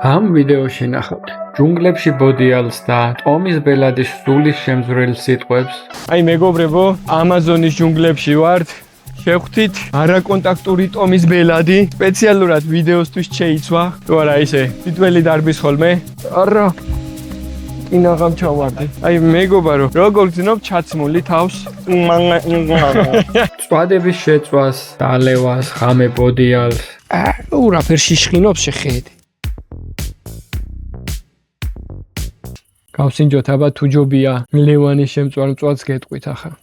ამ ვიდეოში ნახავთ ჯუნგლებში ბოდიალს და ტომის ბელადის სულის შემზვრელ სიტყვებს. აი მეგობრებო, ამაზონის ჯუნგლებში ვართ. შევხვდით არაკონტაქტური ტომის ბელადი. სპეციალურად ვიდეოსთვის შეიცვა. თუ არა ისე, თითველი დარბის ხოლმე. არა. ინაღამ ჩავარდი. აი მეგობარო, როგორ გძნობ ჩაცმული თავს? წვადების შეწვას, დალევას, ხამე ბოდიალს. ურაფერ შიშხინობს შეხედი. გავსინჯოთ აბა თუ ჯობია ლევანის შემწვარ მწვადს გეტყვით ახლა.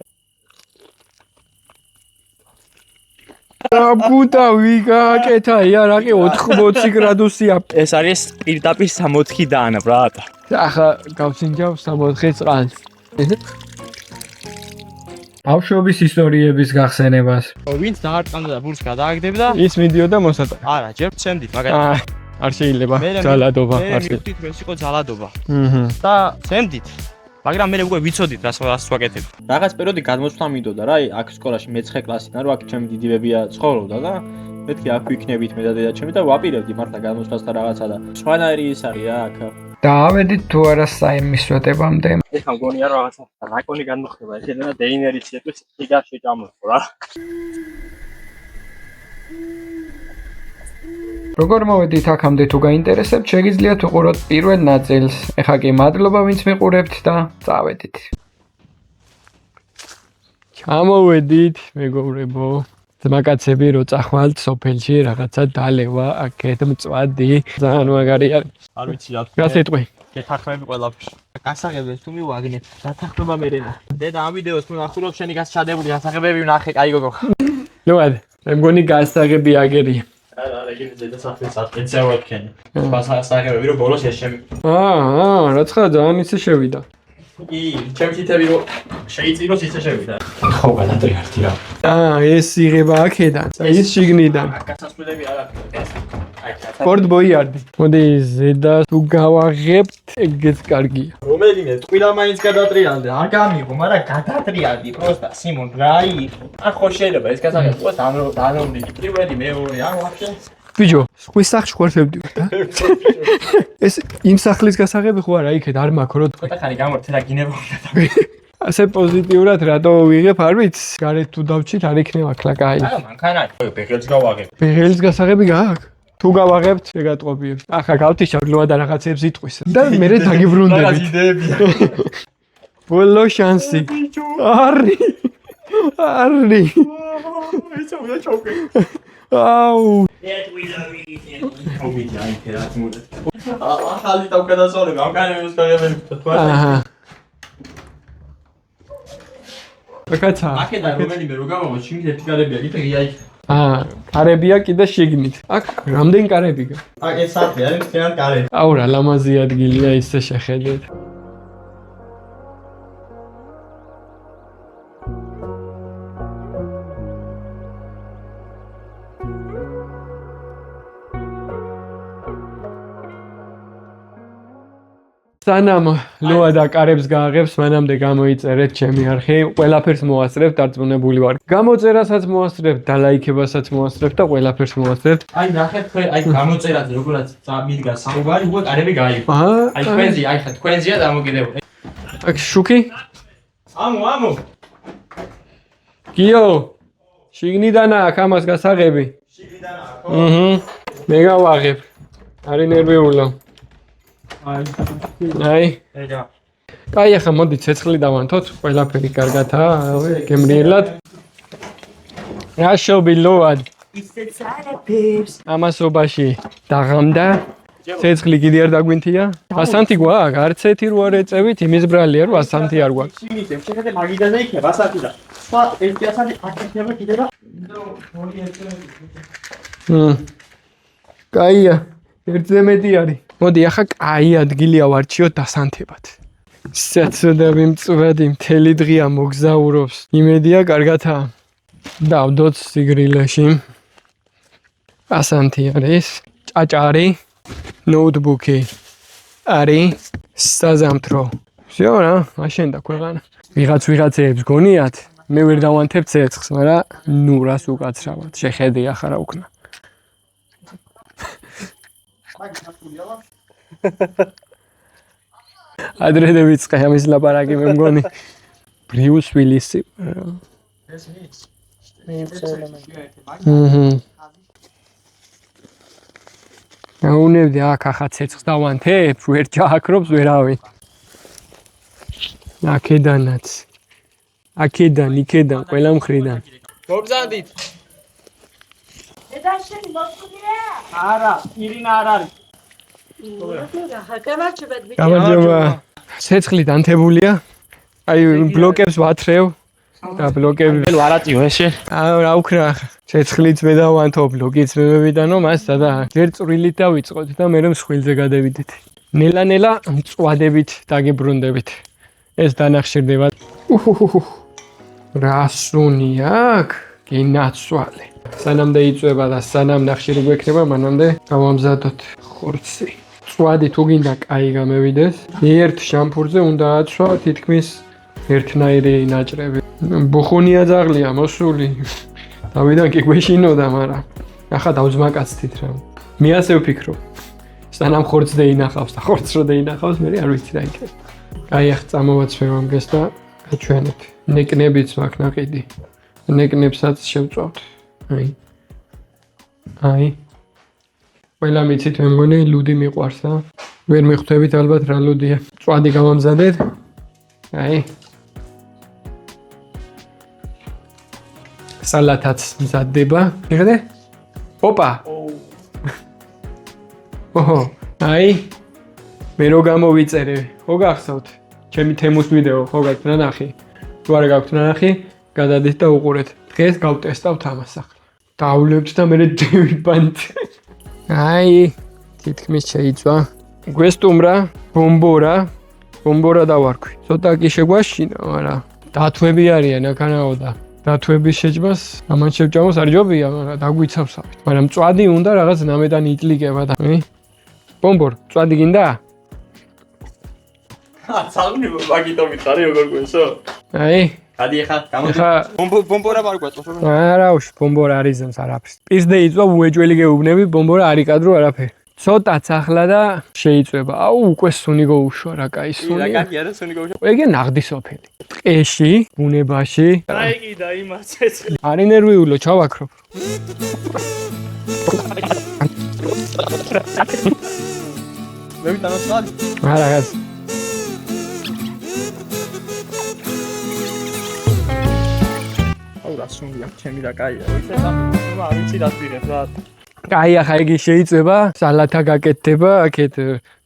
აბუდა ვიგაკეთა იარაღი 80 გრადუსია. ეს არის პირდაპირ 60 დაანა ბრატა. ახლა გავსინჯავ 60 წყალს. ბავშვობის ისტორიების გახსენებას. ვინც დაარტყამდა და ბურს გადააგდებდა? ის მიდიოდა მოსატანად. არა, ჯერ ცემდით, მაგალითად. არ შეიძლება ძალადობა არ შეიძლება. მე ვიტყვით, ეს იყო ძალადობა. და ცემდით. მაგრამ მე უკვე ვიცოდით რას ვაკეთებ. რაღაც პერიოდი გადმოცვლა მინდოდა რა, აქ სკოლაში მე-9 კლასიდან რო აქ ჩემი დიდებია ცხოვრობდა და მეთქი აქ ვიქნებით მე და დედაჩემი და ვაპირებდი მართლა გადმოცვლას და რაღაცა და სხვანაირი ის არის რა აქ. და ავედით თუ არა საიმის სვეტებამდე. ეხლა მგონია რომ რაღაცა რაკონი განმოხდება, ეხლა დეინერის სიტყვის იგარ შეჭამოხო რა. როგორ მოვედით აქამდე თუ გაინტერესებთ, შეგიძლიათ უყუროთ პირველ ნაწილს. ეხლა კი მადლობა ვინც მიყურებთ და წავედით. ჩამოვედით მეგობრებო. ძმაკაცები რო წახვალთ სოფელში რაღაცა დალევა, აქეთ მწვადი, ძალიან მაგარი არის. არ ვიცი რა. რა სიტყვი? გეთახმები ყველაფერს. გასაღებებს თუ მივაგნებ, დათახმება მერენა. დედა ამ ვიდეოს თუ ნახულობ შენი გასჩადებული გასაღებები ვნახე, კაი გოგო. ნუ არა, მე მგონი გასაღები აგერია. არა, ეგრე დედა საფრთხეს სპეციალურად ქენი. გასაღებები რომ ბოლოს ეს შემი. რაცხა ძალიან ისე შევიდა. კი, ჩემი თითები რომ შეიწიროს ისე შევიდა. ხო, გადატრიალდი რა. ეს იღება აქედან, ის შიგნიდან. გასასვლელები არ აქვს. სპორტ ბოიარდი. მოდი ზედა თუ გავაღებთ, ეგეც კარგია. რომელიმე ტყილა მაინც გადატრიალდი. არ გამიღო, მაგრამ გადატრიალდი პროსტა სიმონ რა იყო. ხო შეიძლება ეს გასაღები ყოს დანომდილი. პირველი, მეორე, ან ვაფშე. ბიჭო, სხვის სახლში ხوار შევდივარ და. ეს იმ სახლის გასაღები ხო არა, იქეთ არ მაქვს რო. ცოტა ხანი გამორთე და გინება. ასე პოზიტიურად რატო ვიღებ არ ვიცი. გარეთ თუ დავჩით არ იქნება ქლაკაი. არა, მანქანა. ბეგელს გავაღებ. ბეგელის გასაღები გააქვს? თუ გავაღებთ, შეგატყობიებ. ახლა გავთიშავ გლოვა და რაღაცებს იტყვის. და მე დაგიბრუნდებით. იდეებია. ბოლო შანსი. არი. ეს უნდა ჩავკე. აუ. ახალი თავგადასავლები, ამ კანევის გაგებები თქვა. აკაცა. აქედან რომელიმე რო გამოვიდა, შიგნით ერთი კარებია, კიდე ღია იქ. კარებია კიდე შიგნით. აქ რამდენი კარები გაქვს? აქ ეს საფი არის, მთლიანად კარები. აუ რა ლამაზი ადგილია ისე შეხედეთ. სანამ ლოა და კარებს გააღებს, მანამდე გამოიწერეთ ჩემი არხი, ყველაფერს მოასწრებთ, დარწმუნებული ვარ. გამოწერასაც მოასწრებთ, და ლაიქებასაც მოასწრებთ და ყველაფერს მოასწრებთ. აი ნახეთ, აი გამოწერაზე როგორაც მიდგა საუბარი, უკვე კარები გაიგო. აი თქვენზია, აი ხა თქვენზია დამოკიდებული. აქ შუქი? ამო. გიო. შიგნიდანა აქ ამას გასაღები. შიგნიდანა. მე გავაღებ. არი ნერვიულა. აი. ეგა. კაი, ახლა მოდი ცეცხლი დავანთოთ, ყველაფერი კარგათაა, გემრიელად. რა შობილოად. ისე წარაფერს. ამასობაში დაღამდა. ცეცხლი კიდე არ დაგვინთია? ასანთი გვაქვს, არც ერთი რო არ ეწევით, იმის ბრალია რომ ასანთი არ გვაქვს. შიგნით შეხედე მაგიდაზე იქნება ასათი და. სხვა ერთი ასათი აქეთება კიდე და. კაია, ერთზე მეტი არის. მოდი ახლა კაი ადგილია ვარჩიოთ დასანთებად. საცოდავი მწვადი მთელი დღეა მოგზაურობს. იმედია კარგათაა. დავდოთ სიგრილეში. ასანთი არის, ჭაჭარი, ნოუთბუქი. არის საზამთრო. всё რა, აშენდა ქვეყანა. ვიღაცეებს გონიათ, მე ვერ დავანთებ ცეცხლს, მაგრამ ნუ რას უკაცრავად. შეხედე ახლა რა უკნა. ადრე ვიწყე ამის ლაპარაკი მე მგონი. ბრიუს ვილისი. აუნებდი აქ ახაც ცეცხლს დავანთებ, ვერ ჩააქრობს ვერავინ. აქედანაც. აქედან, იქედან, ყველა მხრიდან. მოგზადით. და შენ მოწყდია? არა, ირინა არ არის. გამარჯობა. ცეცხლი დანთებულია. აი ბლოკებს ვათრევ და ბლოკები ვარატიო ესე. რა უკრა ცეცხლიც მე დავანთო, ბლოკიც მე მევიდანო მასა და ჯერ წვრილით დავიწყოთ და მე მსხვილზე გადავიდეთ. ნელა-ნელა მწვადებით დაგებრუნდებით. ეს დანახშირდება. რა სუნი აქ? გინაცვალე. სანამ დაიწובה და სანამ ნახშირი გვექნება, მანამდე გავამზადოთ ხორცი. წვადი თუ გინდა კაი გამევიდეს. ერთ შამპურზე უნდა აცვა თითქმის ერთნაირი ნაჭრები. ბუხუნია ძაღლია მოსული. დავიდან კი გვეშინოდა, მაგრამ ახლა დავზმაკაცთით რა. მე ასე ვფიქრობ. სანამ ხორცს დაინახავს და ხორცს რო დაინახავს, მე არ ვიცი რა იქნება. აი ახ წამოვაცვევ ამგეს და გაჩვენებ. ნეკნებიც მაქვს ნაყიდი. ნეკნებსაც შევწვავთ. აი. ყველა მიცით მე მგონი ლუდი მიყვარს და ვერ მიხვდებით ალბათ რა ლუდია. წვადი გავამზადეთ. აი. სალათაც მზადდება. მიგდე? ოპა. ოჰო. აი. მე რო გამოვიწერე. ხო გახსოვთ? ჩემი თემუს ვიდეო ხო გაქვთ ნახი? თუ არ გაქვთ ნახი, გადადით და უყურეთ. დღეს გავტესტავთ ამას ახლა. დავლებთ და მე დავიბანთ. აი, თითქმის შეიწვა. გვესტუმრა, ბომბორა დავარქვი. ცოტა კი შეგვაშინა, მაგრამ დათვები არიან აქანაო და დათვების შეჭმას ამან შევჭამოს არ ჯობია, მაგრამ დაგვიცავსავით. მაგრამ მწვადი უნდა რაღაც ნამედანი იტლიკება და ბომბორ, მწვადი გინდა? ცალნი მაგითო მითხარი როგორ გვესო? აი, გადი ახლა ბომბორა არ გვაწვას. არა, უში ბომბორა არ იზამს არაფერს. პიზდე იწვა უეჭველი გეუბნები, ბომბორა არ იკადრო არაფერი. ცოტაც ახლა და შეიწვება. აუ, უკვე სუნი გაუშვა რა კაი სუნი. რა კაი არა სუნი გაუშვა. ეგე ნაღდისოფელი. ტყეში, ბუნებაში. აი კი და იმას ცეცხლი. არ ინერვიულო, ჩავაქრობ. მე ვიტანოცხალი. არა, გას. რა სუნია, ჩემი და კაია. ისე სამი, არ ვიცი რა ვიღებ რა. კაი, ახლა იგი შეიწვება, სალათა გაკეთდება, აქეთ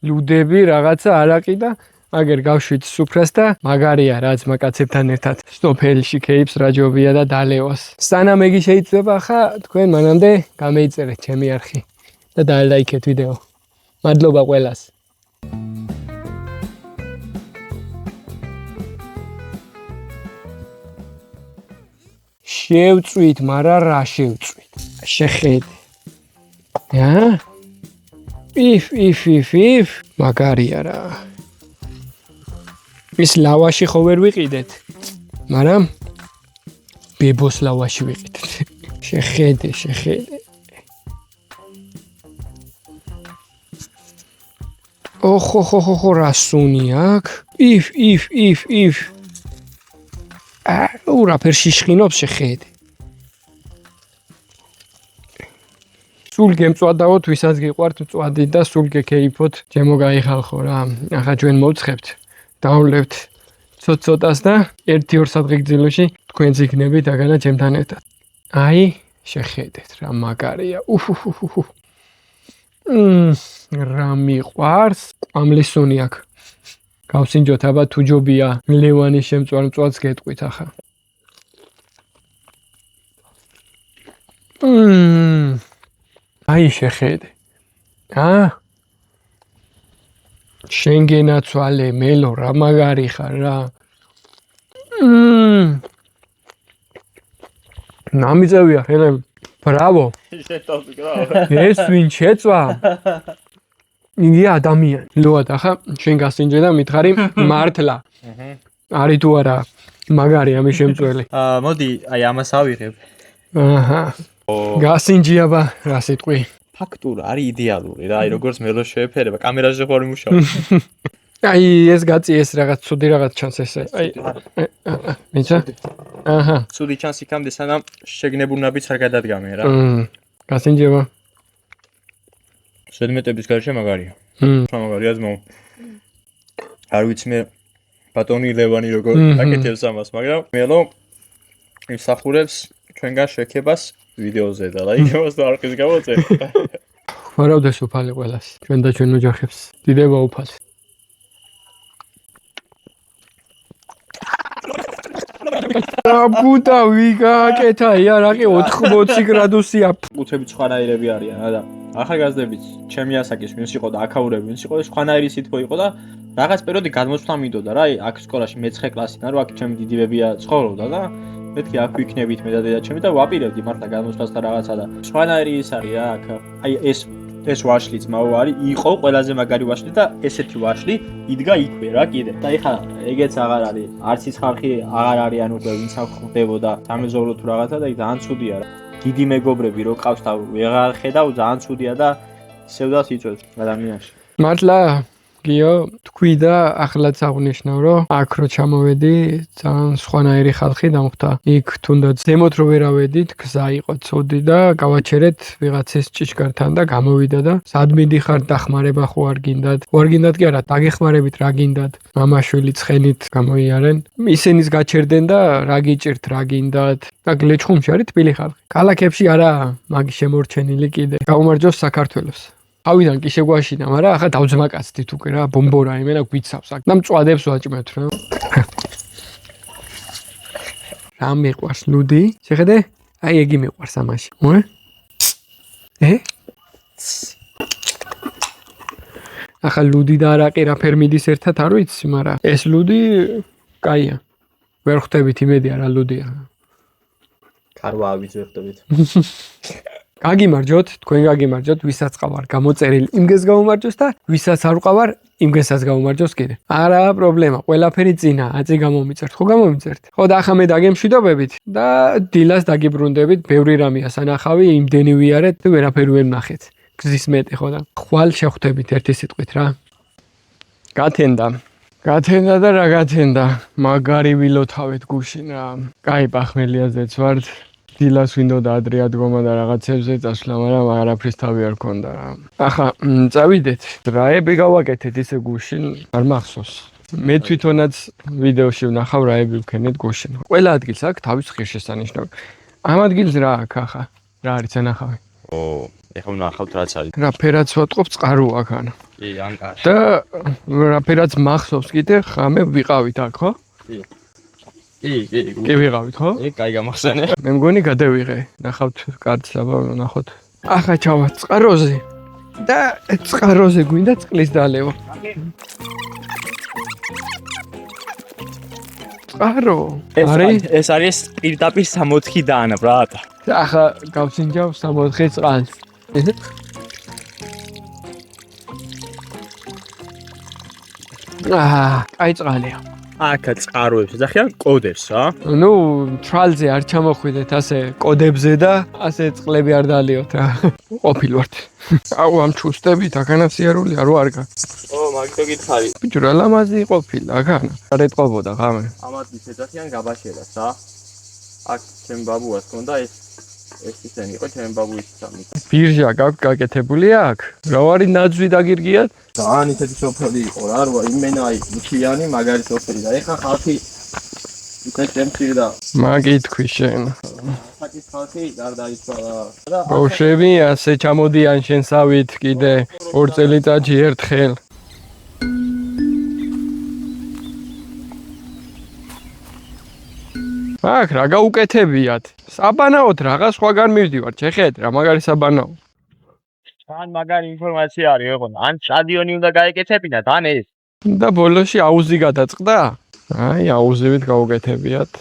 ლუდები, რაღაცა არაყი და მაგერ გავშვით სუფრას და მაგარია რაც მაკაცებთან ერთად. სტოფელში кейფს რა ჯობია და დალევას. სანამ იგი შეიწვება, ახლა თქვენ მანამდე გამეიწერეთ ჩემი არხი და დაალაიქეთ ვიდეო. მადლობა ყველას. შევწვით, მაგრამ რა შევწვით? შეხედე. if მაგარია რა. ის ლავაში ხო ვერ ვიყიდეთ. მაგრამ ბებოს ლავაში ვიყიდეთ. შეხედე. ოხო რა სუნი აქ? if ურა ფერშიშხინობს შეხედე. სულ გემწვადაოთ, ვისაც გიყვართ მწვადი და სულ გეკეიფოთ, ჩემო გაიხალხო რა. ახლა ჩვენ მოვცხებთ, დავლებთ ცოტ-ცოტას და 1-2 სადღი გრძელოში თქვენც იქნებით აგანა ჩემთან ერთად. აი, შეხედეთ რა მაგარია. რა მიყვარს? ამლისუნი აქ. გავსინჯოთ აბა თუ ჯობია ლევანის შემწვარ მწვადს გეტყვით ახლა. აი შეხედე. შენ გენაცვალე მელო რა მაგარი ხარ რა. ნამიწევია ხელები. ბრავო. შეტოვდი რა. ეს ვინ შეწვა? იგი ადამიანი. ლოად ახლა შენ გასინჯე და მითხარი მართლა. არის თუ არა მაგარი ამის შემწველი. მოდი, აი ამას ავიღებ. გასინჯი აბა რა სიტყვი. ფაქტურა არის იდეალური რა, აი როგორც მელო შეეფერება, კამერაზე ხوار იმუშავებს. აი ეს გაწი ეს რაღაც ცუდი რაღაც ჩანს ესე. აი მიცა? აჰა. ცუდი ჩანს იქამდე სანამ შეგნებუნებიც არ გადადგამე რა. გასინჯება. ზედმეტების გარშე მაგარია. მაგარია ძმაო. არ ვიცი მე ბატონი ლევანი როგორ აკეთებს ამას, მაგრამ მელო იმსახურებს ჩვენგან შექებას ვიდეოზე და ლაიქებას და არხის გამოწე. ხმარავდეს უფალი ყველას. ჩვენ და ჩვენ ოჯახებს. დიდება უფალს. აბუტა ვიგაკეთა იარაკი 80 გრადუსია. კუთხეები სხვანაირები არიან რა და ახალგაზრდებიც ჩემი ასაკის ვინც იყო და აქაურები ვინც იყო სხვანაირი სითბო იყო და რაღაც პერიოდი გადმოცვლა მინდოდა რა აქ სკოლაში მე-9 კლასიდან რომ აქ ჩემი დიდებია ცხოვრობდა და მეთქი აქ ვიქნებით მე და დედაჩემი და ვაპირებდი მართლა გადმოცვლას და რაღაცა და სხვანაირი ის არის რა აქ აი ეს ვაშლი ძმაო არის იყო ყველაზე მაგარი ვაშლი და ესეთი ვაშლი იდგა იქვე რა კიდე და ეხლა ეგეც აღარ არის არც ის ხალხი აღარ არიან უკვე ვინც აქ ხდებოდა სამეზობლო თუ რაღაცა და ძალიან ცუდია რა დიდი მეგობრები რო ყავს და ვეღარ ხედავ ძალიან ცუდია და სევდას იწვევს ადამიანში მართლა გიო თქვი და ახლაც აღნიშნავ რომ აქ რო ჩამოვედი ძალიან სხვანაირი ხალხი დამხვდა იქ თუნდაც ზემოთ რო ვერავედით გზა იყო ცუდი და გავაჩერეთ ვიღაცის ჭიშკართან და გამოვიდა და სად მიდიხართ დახმარება ხო არ გინდათ კი არა დაგეხმარებით რა გინდათ მამაშვილი ცხენით გამოიარენ ისინიც გაჩერდნენ და რა გიჭირთ რა გინდათ და გლეჩხუმში არის თბილი ხალხი ქალაქებში არა მაგი შემორჩენილი კიდე გაუმარჯოს საქართველოს ავიდან კი შეგვაშინა, მაგრამ ახლა დავძმაკაცდით უკვე რა, ბომბორა იმენა გვიცავს აქ. და მწვადებს ვაჭმევთ რა. რა მიყვარს ლუდი? შეხედე? აი ეგი მიყვარს ამაში. ახლა ლუდი და არაყი რა ფერმიდის ერთად არ ვიცი, მაგრამ ეს ლუდი კაია. ვერ ხვდებით იმედია რა ლუდია. ქარვაავით ვერ ხვდებით. გაგიმარჯოთ, თქვენ გაგიმარჯოთ, ვისაც ყავარ გამოწერილი, იმგეს გაუმარჯოს და ვისაც არ ყავარ, იმგესაც გაუმარჯოს კიდე. არა პრობლემა, ყველაფერი წინა, აწი გამომიწერთ, ხო გამომიწერთ. ხო და ახლა მე დაგემშვიდობებით და დილას დაგიბრუნდებით, ბევრი რამეა სანახავი, იმდენი ვიარეთ, ვერაფერი ვერ ნახეთ. გზის მეტი ხო და ხვალ შეხვდებით ერთი სიტყვით რა. გათენდა და რა გათენდა, მაგარი ვილოთავეთ გუშინ რა. კაი პახმელიაზეც ვართ. დილას ვინდოდა ადრე ადგომა და რაღაცებზე წასვლა, მაგრამ არაფრის თავი არ ქონდა რა. ახლა წავიდეთ. რაები გავაკეთეთ ისე გუშინ, არ მახსოვს. მე თვითონაც ვიდეოში ვნახავ რაები ვქენეთ გუშინ. ყველა ადგილს აქვს თავის ღირსშესანიშნავი. ამ ადგილს რა აქვს ახლა? რა არის ანახავი? ეხლა ვნახავთ რაც არის. რა ფერაც ვატყობ წყარო აქ ან. კი, ან კარი. და რა ფერაც მახსოვს კიდე ხამე ვიყავით აქ, ხო? კი ვიყავით, ხო? კაი გამახსენე. მე მგონი გადავიღე. ნახავთ კარც აბა ნახოთ. ახლა ჩავალ წყაროზე. და წყაროზე გვინდა წყლის დალევა. წყარო. ეს არის პირდაპირ 60 დაანა, ბრატ. ახლა გავსინჯავ 60 წყალს. აი წყალია. აქა წყაროებს ეძახიან კოდებს რა. ნუ თრალზე არ ჩამოხვიდეთ ასე კოდებზე და ასე წყლები არ დალიოთ რა. ყოფილვართ. აუ ამ ჩუსტებით აქანასიარული არ ვარგა. მაგითო გითხარი. ბიჭო რა ლამაზი ყოფილა აქანა. არ ეტყობოდა ღამე. ამათის ეძახიან გაბაშელას რა. აქ ჩემ ბაბუას ჰქონდა ეს ისენი იყო ჩემ ბაბუის სამი. ბირჟა გაქვთ გაკეთებული აქ? რა ვარი ნაძვი დაგირგიათ? ძალიან ისეთი სოფელი იყო რა, რა იმენა აი მუქიანი მაგარი სოფელი და ეხა ხალხი ისეთ შემცირდა. მაგითქვი შენ. საკის ხალხი გარდაიცვალა და ბავშვები ასე ჩამოდიან შენსავით კიდე 2 წელიწადში ერთხელ. აქ რა გაუკეთებიათ? საბანაოდ რაღაც სხვაგან მივდივართ, შეხედ რა მაგარი საბანაო. თან მაგარი ინფორმაცია არის იყო. ან სტადიონი უნდა გაეკეთებინათ, ან ეს. და ბოლოში აუზი გადაწყდა? აი აუზივით გაუკეთებიათ.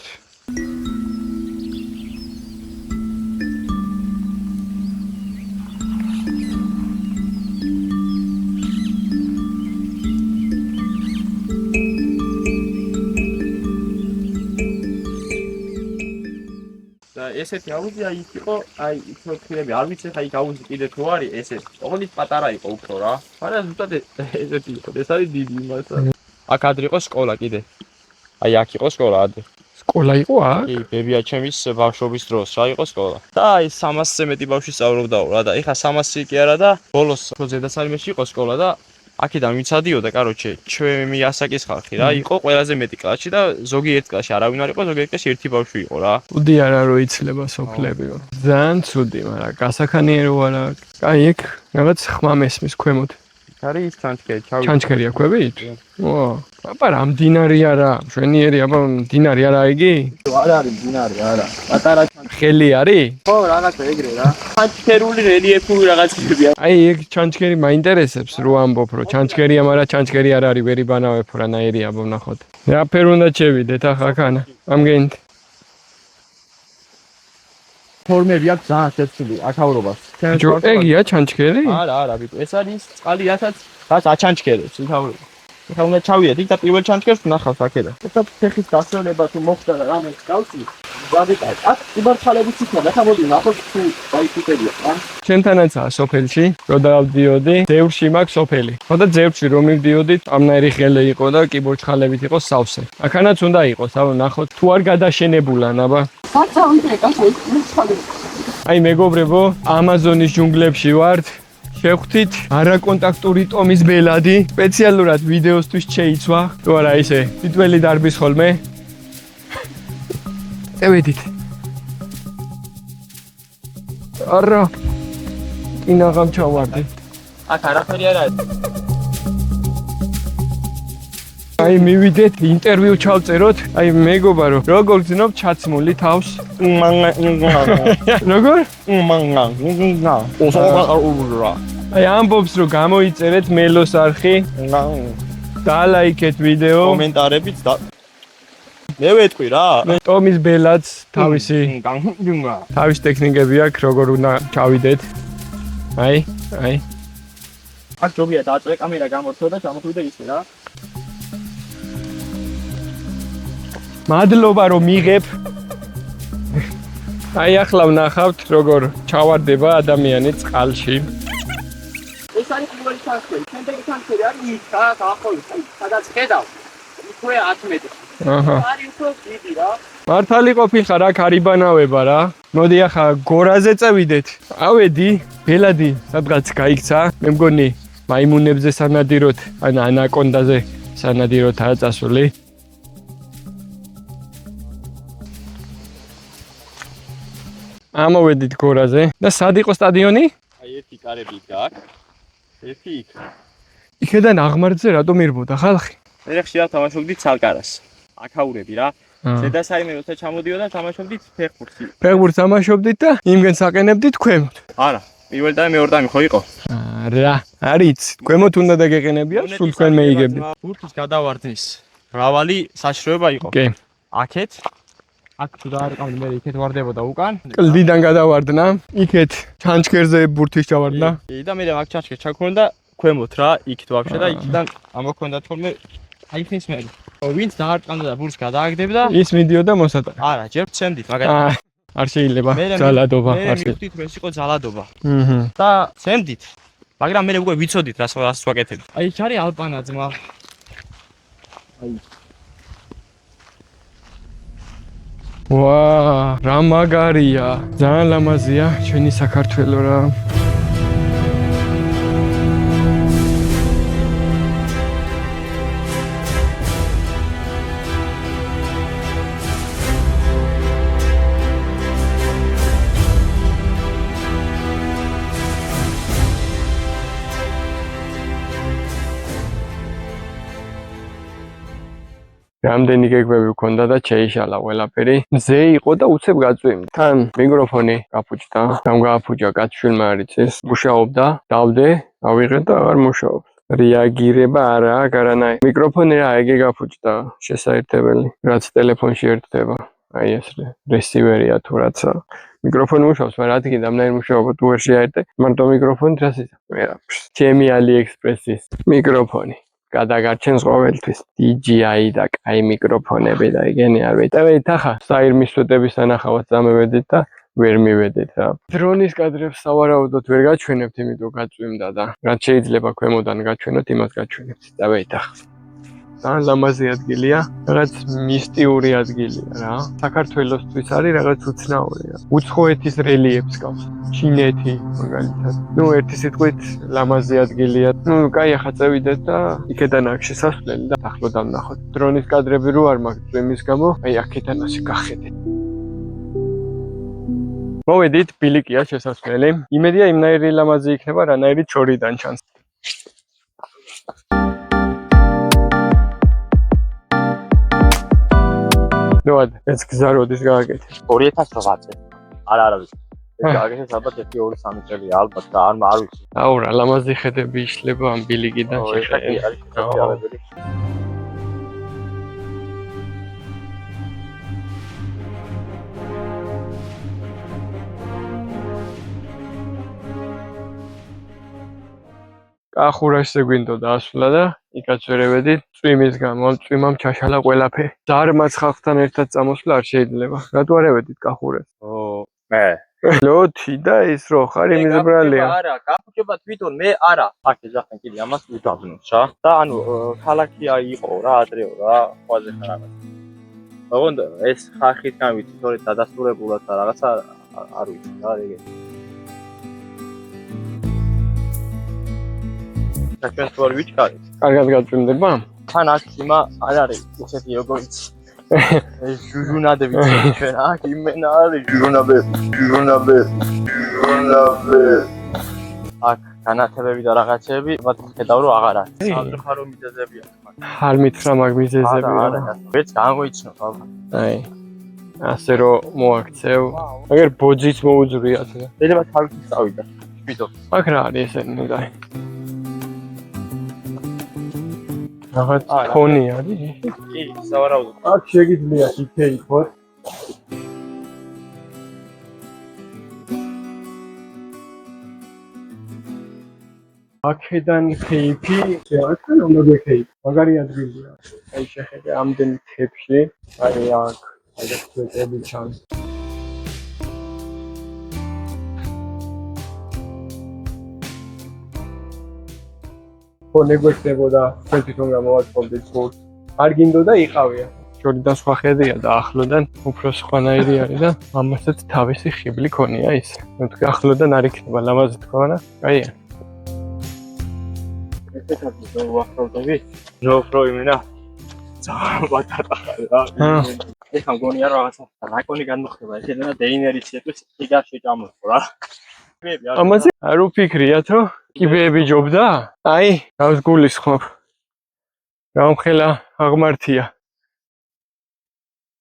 ესეთი აუზი აი იქ იყო, აი ფოთლები, არ ვიცი ხა იქ აუზი კიდე თუ არის ესეთი. ოღონდ პატარა იყო უფრო რა. მაგრამ ზუსტად ესეთი იყო. ეს არის დიდი იმასა. აქ ადრე იყო სკოლა კიდე. აი აქ იყო სკოლა ადრე. სკოლა იყო აქ? კი, ბებია ჩემის ბავშვობის დროს რა იყო სკოლა. და აი 300-ზე მეტი ბავშვი სწავლობდაო რა და ეხა 300 კი არა და ბოლოს ზედასარიმეში იყო სკოლა და აქედან ვინც ადიოდა, კაროჩე, ჩემი ასაკის ხალხი რა, იყო ყველაზე მეტი კლასში და ზოგი ერთ კლასში არავინ არ იყო, ზოგი ერთ კლასში ერთი ბავშვი იყო რა. უდი არა რო იცლება სოფლები. ძალიან ცუდი, მაგრამ გასახანიერო არა. აი ეგ რაღაც ხმა მესმის ქვემოთ. არის ის ჩანჩქერი, ჩავი. ჩანჩქერი აქვებით? ო, აბა რა მდინარი არა, მშვენიერი, აბა მდინარი არა იგი? არ არის დინარი, არა. პატარა ხელი არის? ხო, რაღაცა ეგრე რა. ჩანჩქერული რელიეფური რაღაცებია. აი ეგ ჩანჩქერი მაინტერესებს რო ამბობ, რომ ჩანჩქერია, მაგრამ ჩანჩქერი არ არის, ვერი ბანავებ რანაირი აბა ვნახოთ. რა ფერ უნდა შევიდეთ ახან? ამგენით. ფორმები აქვს ძალიან შეცვლილი აკავრობას. ეგია ჩანჩქერი? არა, არა, ბიტო, ეს არის წყალი, რასაც რაც აჩანჩქერებს იკავრება. ეხლა უნდა ჩავიდეთ იქ და პირველ ჩანჩქერს ვნახავთ აქედან. ეხლა ფეხის დასროლება თუ მოხდა და რამე გავწი, ზადიკა. აქ იბარხალებით იქნება, ეხლა მოდი ვნახოთ თუ დაიფუტებია, რა. ჩემთანაცაა სოფელში, რო დავდიოდი, ძევრში მაქვს სოფელი. ხო და ძევრში რომ მივდიოდით, ამნაირი ხელი იყო და კიბორჩხალებით იყო სავსე. აქანაც უნდა იყოს, აბა ნახოთ თუ არ გადაშენებულან, აბა. აი მეგობრებო, ამაზონის ჯუნგლებში ვართ. შევხვდით არაკონტაქტური ტომის ბელადი, სპეციალურად ვიდეოსთვის შეიცვა. თუ არა ისე, თითველი დარბის ხოლმე. წევედით. არა. კინაღამ ჩავარდი. აქ არაფერი არ არის. აი მივიდეთ, ინტერვიუ ჩავწეროთ. აი მეგობა რომ როგორ გძნობ ჩაცმული თავს? როგორ? აი ამბობს რომ გამოიწერეთ მელოს არხი. დალაიქეთ ვიდეო. კომენტარებიც და მე ვეთქვი რა. ტომის ბელადს თავის ტექნიკები აქვს, როგორ უნდა ჩავიდეთ. აი. აქ ჯობია დააწვე კამერა გამორთო და ჩამოხვიდე ისე რა. მადლობა რომ მიღებ. აი ახლა ვნახავთ როგორ ჩავარდება ადამიანი წყალში. ეს არის პირველი ჩანჩქერი. შემდეგი ჩანჩქერი არის ის რა, ახლა სადაც ხედავ. იქვე 10 მეტრი. აჰა. არის უფრო დიდი რა. მართალი ყოფილხარ აქ არიბანავება რა. მოდი ახლა გორაზე წევიდეთ. ავედი, ბელადი სადღაც გაიქცა. მე მგონი მაიმუნებზე სანადიროთ, ან ანაკონდაზე სანადიროთაა წასული. ამოვედით გორაზე და სად იყო სტადიონი? აი ერთი კარები გაქვს. ერთი იქ. იქედან აღმართზე რატომ ერბოდა ხალხი? მე ხშირად თამაშობდი ცალკარას. აკაურები რა. ზედასარიმე როცა ჩამოდიოდა თამაშობდით ფეხბურთს. ფეხბურთს თამაშობდით და იმგენს აყენებდით ქვემოთ. არა, პირველ და მეორე დამი ხო იყო? რა, არიც. ქვემოთ უნდა დაგეყენებია, სულ თქვენ მეიგებდით. ბურთის გადავარდნის მრავალი საშუალება იყო. კი. აქეთ აქ თუ დაარყავდი მე იქეთ ვარდებოდა უკან. კლდიდან გადავარდნა, იქეთ ჩანჩქერზე ბურთის ჩავარდნა. კი და მე აქ ჩანჩქერს ჩაქონდა ქვემოთ რა, იქით ვაფშე და იქიდან ამოქონდა თორმე აი ხნის მე. ვინც დაარყავდა და ბურთს გადააგდებდა, ის მიდიოდა მოსატანად. არა, ჯერ ცემდით, მაგალითად. არ შეიძლება, ძალადობა, არ შეიძლება. მე ეს იყო ძალადობა. და ცემდით. მაგრამ მე უკვე ვიცოდით რას ვაკეთებ. აი იქ არის ალპანა ძმა. აი ვა, რა მაგარია. ძალიან ლამაზია ჩვენი საქართველო რა. რამდენი გეგმები ვქონდა და შეიშალა ყველაფერი. მზე იყო და უცებ გაწვიმდა. თან მიკროფონი გაფუჭდა. გამგააფუჭა კაცშვილმა არის ეს. მუშაობდა, დავდე, ავიღე და აღარ მუშაობს. რეაგირება არა აქვს არანაირი. მიკროფონი რა ეგე გაფუჭდა, შესაერთებელი. რაც ტელეფონში ერთდება. აი ეს რესივერია თუ რაცა. მიკროფონი მუშაობს, მაგრამ რადგან ამნაირი მუშაობა თუ ვერ შეაერთე, მარტო მიკროფონით რას ისა? ვერაფერს. ჩემი AliExpress-ის მიკროფონი. გადაგარჩენს ყოველთვის DJI და კაი მიკროფონები და ეგენი არ ვეიტავით ახლა საირმისვეტების სანახავად წამევედით და ვერ მივედით რა. დრონის კადრებს სავარაუდოდ ვერ გაჩვენებთ, იმიტომ გაწვიმდა და რაც შეიძლება ქვემოდან გაჩვენოთ, იმას გაჩვენებთ. წავედით ახლა. ძალიან ლამაზი ადგილია, რაღაც მისტიური ადგილია რა. საქართველოსთვის არის რაღაც უცნაური. უცხოეთის რელიეფს გავს. ჩინეთი მაგალითად. ერთი სიტყვით ლამაზი ადგილია. კაი ახლა წევიდეთ და იქედან აქვს შესასვლელი და ახლოდან ვნახოთ. დრონის კადრები რო არ მაქვს წვიმის გამო, აი აქედან ასე გახედეთ. მოვედით, ბილიკია შესასვლელი. იმედია იმნაირი ლამაზი იქნება, რანაირი ჩორიდან ჩანს. ნუად, ეს გზა როდის გააკეთე? 2008 წელი. არა ვიცი. ეს გააკეთეს ალბათ 1-2-3 წელია ალბათ და არ ვიცი. აუ რა ლამაზი ხედები იშლება ამ ბილიკიდან შეხედე. არის სოციალებელი. კახურაშზე გვინდოდა ასვლა და იქაც ვერევედით წვიმის გამო, ამ წვიმამ ჩაშალა ყველაფერი. ზარმაც ხალხთან ერთად წამოსვლა არ შეიძლება. რატო არ ევედით კახურას? მე ლოთი და ის რო ხარ იმის ბრალია. არა, გაფუჭება თვითონ მე არა. აქ ეძახენ კიდე ამას უდაბნოს რა. და ანუ ქალაქია იყო რა, ადრეო რა, ხვაზე ხარ. ოღონდ ეს ხალხისგან ვიცი, თორე დადასტურებულად და რაღაცა არ ვიცი რა ეგეთი. ჩვენ თორე ვიჩქარი. კარგად გაწვიმდება? თან აქ იმა არ არის ისეთი როგორც ეს ჟურნალები ჩვენ აქ იმენა არის ჟურნალები. აქ განათებები და რაღაცები, მათ ხედავ რომ აღარ არის. სამწუხარო მიზეზებია მაგ. არ მითხრა მაგ მიზეზები. არა, ვეც გამოიცნობ ალბათ. აი. ასე რომ მოაქცევ. აგერ ბოძიც მოუძვრიათ. შეიძლება თავით წავიდა. ვიდო. აქ რა არის ესენი და რაღაც ფონი არის? კი, სავარაუდოდ. აქ შეგიძლია იქე იყოს. აქედან ხეიფი, აქედან უნდა გექეიფი. მაგარი ადგილია. აი შეხედე ამდენ თებში, აი აქ, აი ეს ჩანს. ნეგოციებოდა ჩვენ თვითონ გამოვაწყობდით გულს. არ გინდოდა იყავია. შორიდან სხვა ხედია და ახლოდან უფრო სხვანაირი არის და ამასაც თავისი ხიბლი ქონია ის. ნუ თქვი ახლოდან არ იქნება ლამაზი თქონა. კაია. ესეთაც ვახსოვდები. ნოფრო იმენა. ძალიან პატარა რა. ეხლა მგონია რაღაცა რაკონი განმოხდება. ესენა დეინერის შეთვის იგარ შეჭამოს რა. ამაზე არ უფიქრიათ რომ კიბეები ჯობდა? აი, გავს გულისხმობ. გამხელა აღმართია.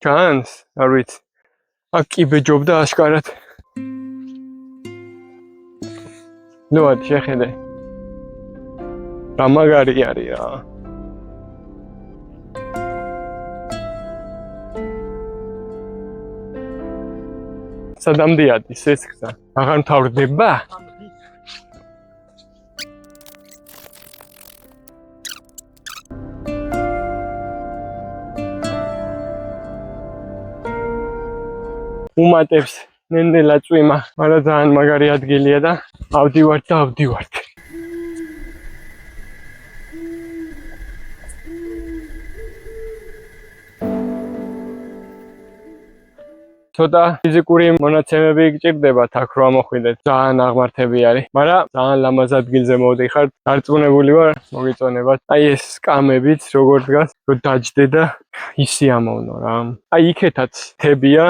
ჩანს, არ ვიცი. აქ კიბე ჯობდა აშკარად. ნუ არ შეხედე. რა მაგარი არის რა. სადამდე ადის ეს გზა? აღარ მთავრდება? უმატებს ნენელა წვიმა, მაგრამ ძალიან მაგარი ადგილია და ავდივართ. ცოტა ფიზიკური მონაცემები გჭირდებათ აქ რო ამოხვიდეთ. ძალიან აღმართები არის, მაგრამ ძალიან ლამაზ ადგილზე მოვდიხართ. დარწმუნებული ვარ, მოგიწონებათ. აი ეს სკამებიც როგორ დგას, რომ დაჯდე და ისი ამოვნო რა. აი იქეთაც თებია.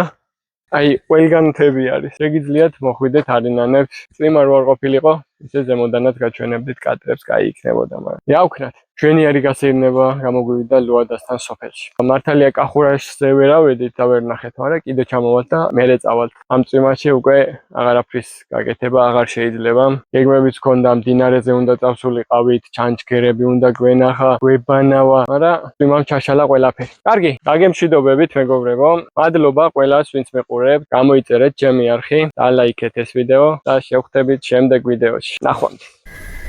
აი ყველგან თები არის. შეგიძლიათ მოხვიდეთ არინანებს. წვიმა რო არ ყოფილიყო, ისე ზემოდანაც გაჩვენებდით კადრებს, კაი იქნებოდა, მაგრამ იავქნათ. ჩვენიარი გასეირნება გამოგვივიდა ლუადასთან სოფელში. მართალია კახურაშზე ვერავედით და ვერ ნახეთ, მაგრამ კიდე ჩამოვალთ და მერე წავალთ. ამ წვიმაში უკვე აღარაფრის გაკეთება აღარ შეიძლება. გეგმებიც ჰქონდა, მდინარეზე უნდა წავსულიყავით, ჩანჩქერები უნდა გვენახა, გვებანავა, მაგრამ წვიმამ ჩაშალა ყველაფერი. კარგი, გაგემშვიდობებით მეგობრებო. მადლობა ყველას, ვინც მეყურებთ. გამოიწერეთ ჩემი არხი, დალაიქეთ ეს ვიდეო და შევხვდებით შემდეგ ვიდეოში. ნახვამდის.